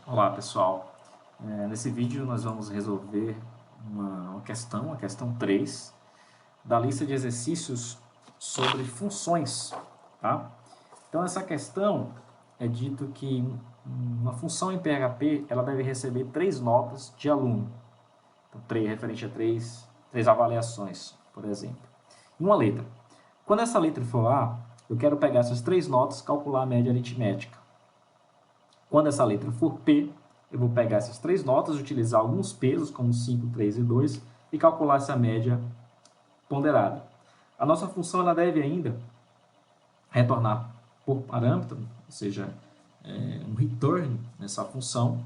Olá pessoal, nesse vídeo nós vamos resolver uma questão, a questão 3 da lista de exercícios sobre funções, tá? Então essa questão é dito que uma função em PHP ela deve receber 3 notas de aluno, então, referente a três avaliações, por exemplo, e uma letra. Quando essa letra for A, eu quero pegar essas 3 notas e calcular a média aritmética. Quando essa letra for P, eu vou pegar essas 3 notas, utilizar alguns pesos, como 5, 3 e 2, e calcular essa média ponderada. A nossa função ela deve ainda retornar por parâmetro, ou seja, um return nessa função,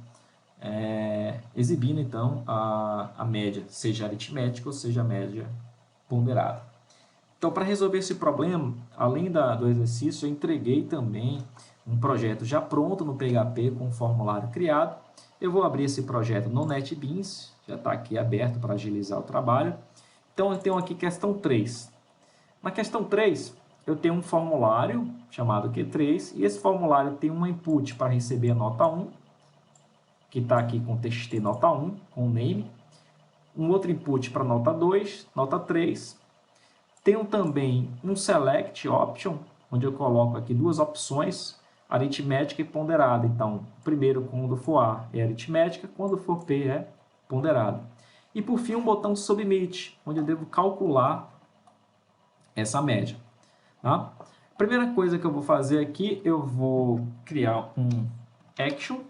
exibindo então a média, seja aritmética ou seja a média ponderada. Então, para resolver esse problema, além do exercício, eu entreguei também um projeto já pronto no PHP com um formulário criado. Eu vou abrir esse projeto no NetBeans, já está aqui aberto para agilizar o trabalho. Então, eu tenho aqui questão 3. Na questão 3, eu tenho um formulário chamado Q3, e esse formulário tem um input para receber a nota 1, que está aqui com txt nota 1, com o name, um outro input para nota 2, nota 3, tenho também um select option, onde eu coloco aqui duas opções, aritmética e ponderada. Então, primeiro, quando for A é aritmética, quando for P é ponderada. E por fim, um botão submit, onde eu devo calcular essa média. Tá? Primeira coisa que eu vou fazer aqui, eu vou criar um action, ou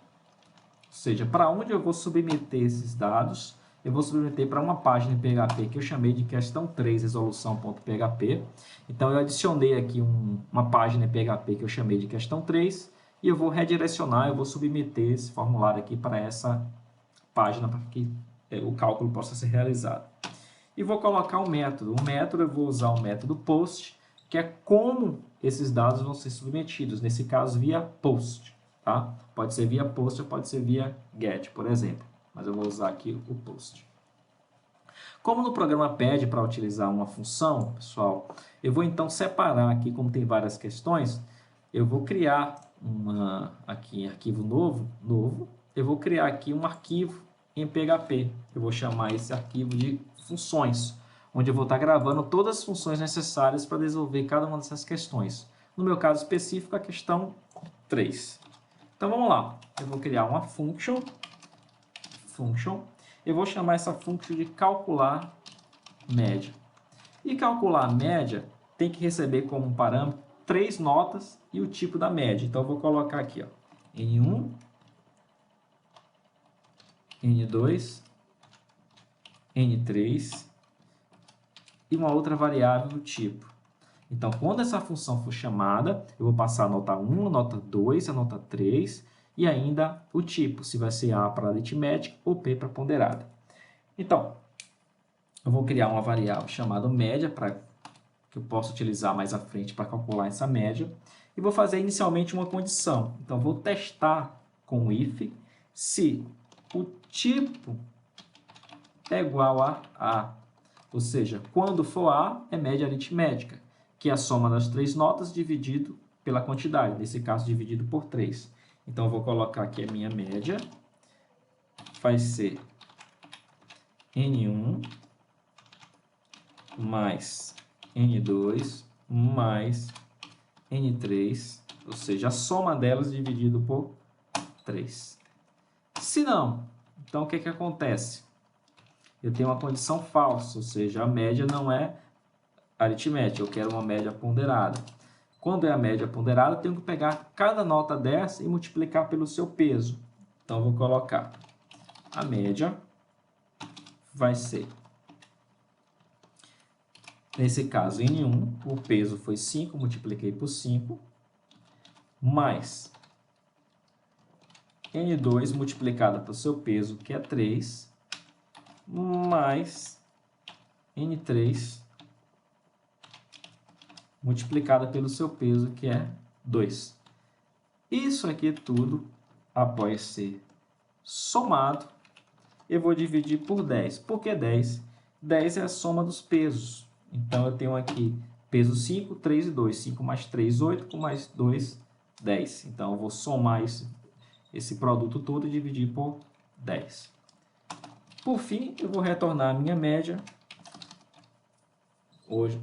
seja, para onde eu vou submeter esses dados. Eu vou submeter para uma página em PHP que eu chamei de questão 3 resolução.php. Então, eu adicionei aqui uma página em PHP que eu chamei de questão 3 e eu vou redirecionar, eu vou submeter esse formulário aqui para essa página para que o cálculo possa ser realizado. E vou colocar um método. O método, eu vou usar o método post, que é como esses dados vão ser submetidos, nesse caso via post. Tá? Pode ser via post ou pode ser via get, por exemplo. Mas eu vou usar aqui o post. Como no programa pede para utilizar uma função, pessoal, eu vou então separar aqui, como tem várias questões, eu vou criar aqui em arquivo novo, eu vou criar aqui um arquivo em PHP. Eu vou chamar esse arquivo de funções, onde eu vou estar gravando todas as funções necessárias para resolver cada uma dessas questões. No meu caso específico, a questão 3. Então, vamos lá. Eu vou criar uma function. Eu vou chamar essa function de calcular média. E calcular a média tem que receber como parâmetro 3 notas e o tipo da média. Então, eu vou colocar aqui, ó, N1, N2, N3 e uma outra variável do tipo. Então, quando essa função for chamada, eu vou passar a nota 1, a nota 2, a nota 3 e ainda o tipo, se vai ser A para aritmética ou P para ponderada. Então, eu vou criar uma variável chamada média, que eu possa utilizar mais à frente para calcular essa média, e vou fazer inicialmente uma condição. Então, vou testar com o if se o tipo é igual a A, ou seja, quando for A, é média aritmética, que é a soma das 3 notas dividido pela quantidade, nesse caso dividido por 3. Então, eu vou colocar aqui a minha média, vai ser N1 mais N2 mais N3, ou seja, a soma delas dividido por 3. Se não, então o que acontece? Eu tenho uma condição falsa, ou seja, a média não é aritmética, eu quero uma média ponderada. Quando é a média ponderada, eu tenho que pegar cada nota dessa e multiplicar pelo seu peso. Então, eu vou colocar a média vai ser, nesse caso, N1, o peso foi 5, multipliquei por 5, mais N2 multiplicado pelo seu peso, que é 3, mais N3 multiplicada pelo seu peso, que é 2. Isso aqui tudo, após ser somado, eu vou dividir por 10. Por que 10? 10 é a soma dos pesos. Então, eu tenho aqui peso 5, 3 e 2. 5 mais 3, 8, com mais 2, 10. Então, eu vou somar esse produto todo e dividir por 10. Por fim, eu vou retornar a minha média,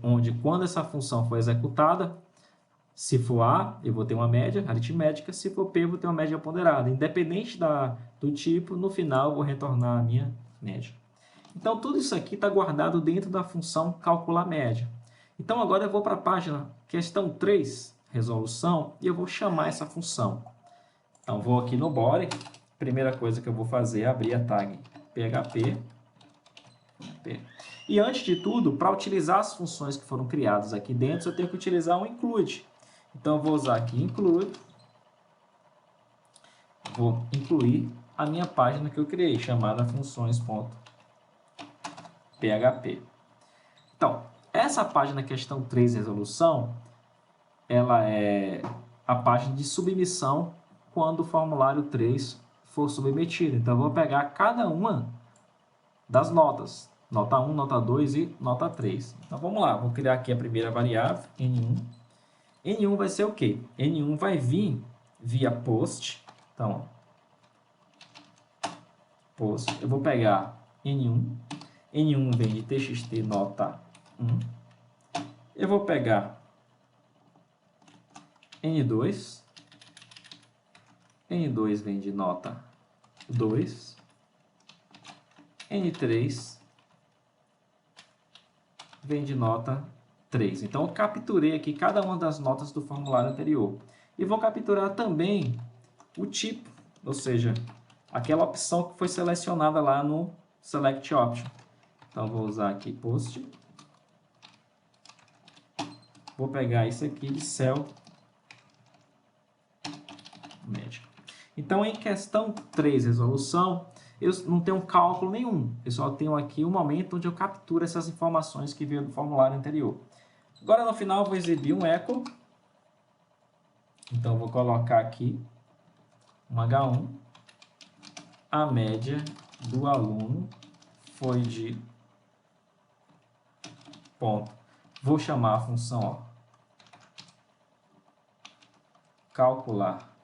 onde quando essa função for executada, se for A, eu vou ter uma média aritmética, se for P, eu vou ter uma média ponderada. Independente do tipo, no final eu vou retornar a minha média. Então, tudo isso aqui está guardado dentro da função calcular média. Então, agora eu vou para a página questão 3, resolução, e eu vou chamar essa função. Então, vou aqui no body. Primeira coisa que eu vou fazer é abrir a tag PHP. E antes de tudo, para utilizar as funções que foram criadas aqui dentro, eu tenho que utilizar um include. Então, eu vou usar aqui include. Vou incluir a minha página que eu criei, chamada funções.php. Então, essa página questão 3 resolução, ela é a página de submissão quando o formulário 3 for submetido. Então, eu vou pegar cada uma das notas. Nota 1, nota 2 e nota 3. Então, vamos lá. Vou criar aqui a primeira variável, N1. N1 vai ser o quê? N1 vai vir via post. Então, post. Eu vou pegar N1. N1 vem de txt nota 1. Eu vou pegar N2. N2 vem de nota 2. N3 vem de nota 3. Então, eu capturei aqui cada uma das notas do formulário anterior. E vou capturar também o tipo, ou seja, aquela opção que foi selecionada lá no Select Option. Então, vou usar aqui Post. Vou pegar isso aqui de Cell Médico. Então, em questão 3, resolução, eu não tenho cálculo nenhum. Eu só tenho aqui um momento onde eu capturo essas informações que veio do formulário anterior. Agora, no final, eu vou exibir um echo. Então, eu vou colocar aqui um H1. A média do aluno foi de ponto. Vou chamar a função, ó, calcular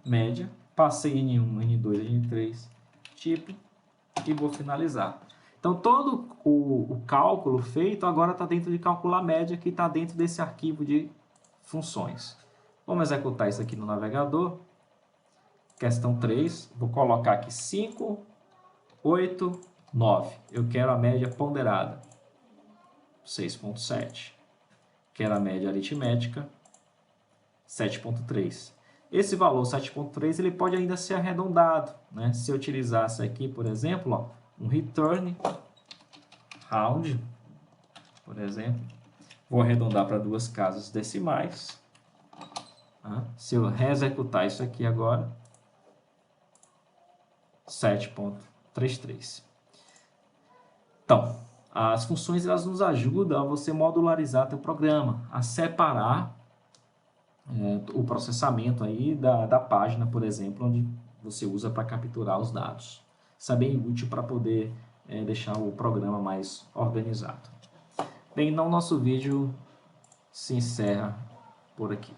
média. Passei N1, N2, N3, tipo, e vou finalizar. Então, todo o cálculo feito agora está dentro de calcular média, que está dentro desse arquivo de funções. Vamos executar isso aqui no navegador. Questão 3, vou colocar aqui 5, 8, 9. Eu quero a média ponderada, 6,7. Quero a média aritmética, 7,3. Esse valor 7,3 ele pode ainda ser arredondado, né? Se eu utilizasse aqui, por exemplo, ó, um return round, por exemplo, vou arredondar para 2 casas decimais. Se eu reexecutar isso aqui agora, 7,33. Então, as funções elas nos ajudam a você modularizar teu programa, a separar o processamento aí da página, por exemplo, onde você usa para capturar os dados. Isso é bem útil para poder deixar o programa mais organizado. Bem, então nosso vídeo se encerra por aqui.